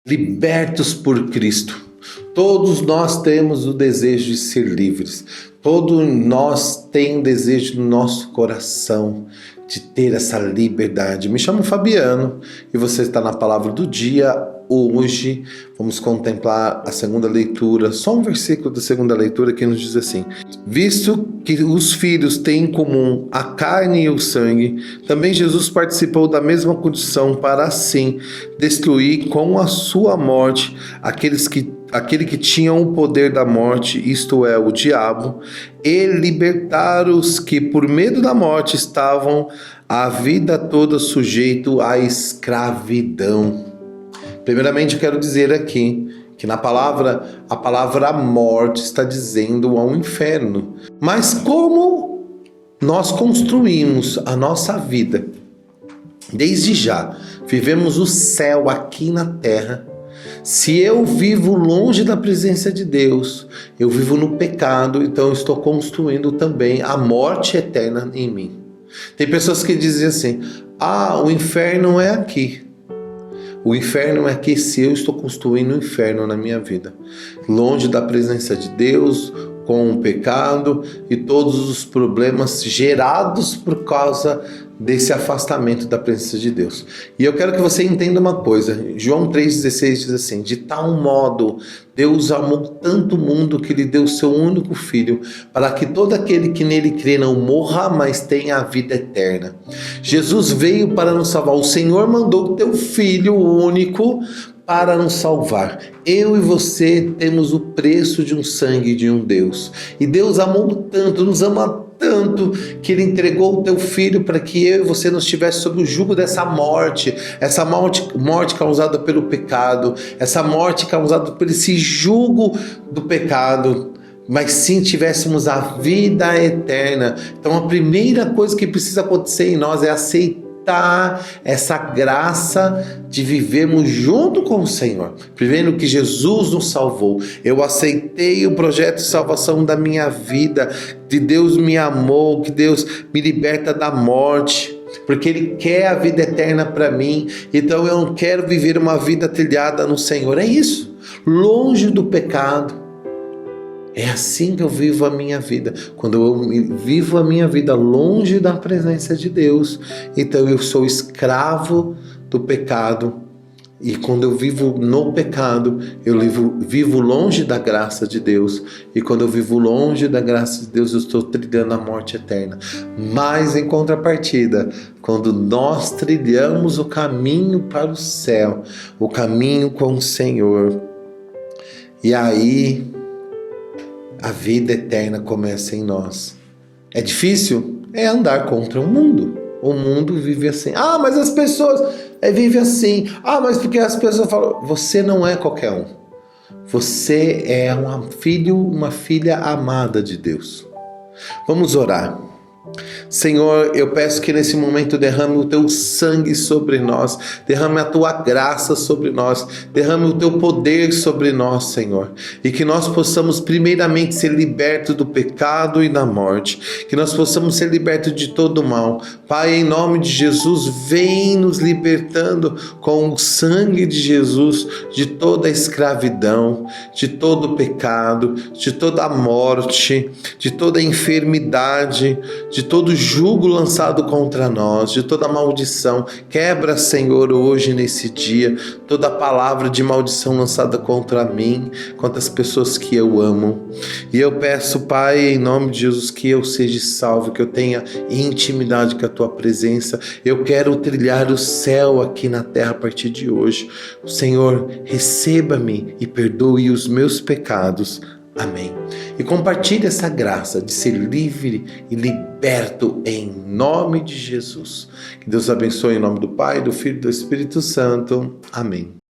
Libertos por Cristo. Todos nós temos o desejo de ser livres. Todos nós temos o desejo no nosso coração de ter essa liberdade. Me chamo Fabiano e você está na Palavra do Dia. Hoje vamos contemplar a segunda leitura, só um versículo da segunda leitura que nos diz assim: visto que os filhos têm em comum a carne e o sangue, também Jesus participou da mesma condição para assim destruir com a sua morte aquele que tinha o poder da morte, isto é, o diabo, e libertar os que por medo da morte estavam a vida toda sujeitos à escravidão. Primeiramente, eu quero dizer aqui que a palavra morte está dizendo ao inferno. Mas como nós construímos a nossa vida, desde já, vivemos o céu aqui na terra. Se eu vivo longe da presença de Deus, eu vivo no pecado, então eu estou construindo também a morte eterna em mim. Tem pessoas que dizem assim: o inferno é aqui. O inferno é que se eu estou construindo um inferno na minha vida, longe da presença de Deus, com o pecado e todos os problemas gerados por causa desse afastamento da presença de Deus. E eu quero que você entenda uma coisa. João 3,16 diz assim: de tal modo Deus amou tanto o mundo que lhe deu o seu único filho, para que todo aquele que nele crê não morra, mas tenha a vida eterna. Jesus veio para nos salvar. O Senhor mandou o teu filho único para nos salvar. Eu e você temos o preço de um sangue de um Deus. E Deus amou tanto, nos ama tanto, que Ele entregou o teu filho para que eu e você não estivesse sob o jugo dessa morte, essa morte causada pelo pecado, essa morte causada por esse jugo do pecado, mas sim tivéssemos a vida eterna. Então a primeira coisa que precisa acontecer em nós é aceitar essa graça de vivermos junto com o Senhor. Primeiro que Jesus nos salvou, eu aceitei o projeto de salvação da minha vida, que Deus me amou, que Deus me liberta da morte, porque Ele quer a vida eterna para mim. Então eu não quero viver uma vida trilhada no Senhor, é isso, longe do pecado. É assim que eu vivo a minha vida. Quando eu vivo a minha vida longe da presença de Deus, então eu sou escravo do pecado. E quando eu vivo no pecado, eu vivo longe da graça de Deus. E quando eu vivo longe da graça de Deus, eu estou trilhando a morte eterna. Mas em contrapartida, quando nós trilhamos o caminho para o céu, o caminho com o Senhor, e aí a vida eterna começa em nós. É difícil? É andar contra o mundo. O mundo vive assim. Mas as pessoas vivem assim. Mas porque as pessoas falam. Você não é qualquer um. Você é uma filha amada de Deus. Vamos orar. Senhor, eu peço que nesse momento derrame o teu sangue sobre nós, derrame a tua graça sobre nós, derrame o teu poder sobre nós, Senhor, e que nós possamos primeiramente ser libertos do pecado e da morte, que nós possamos ser libertos de todo o mal. Pai, em nome de Jesus, vem nos libertando com o sangue de Jesus de toda a escravidão, de todo o pecado, de toda a morte, de toda a enfermidade, de todo jugo lançado contra nós, de toda maldição. Quebra, Senhor, hoje nesse dia, toda palavra de maldição lançada contra mim, contra as pessoas que eu amo. E eu peço, Pai, em nome de Jesus, que eu seja salvo, que eu tenha intimidade com a Tua presença. Eu quero trilhar o céu aqui na terra a partir de hoje. Senhor, receba-me e perdoe os meus pecados. Amém. E compartilhe essa graça de ser livre e liberto em nome de Jesus. Que Deus abençoe em nome do Pai, do Filho e do Espírito Santo. Amém.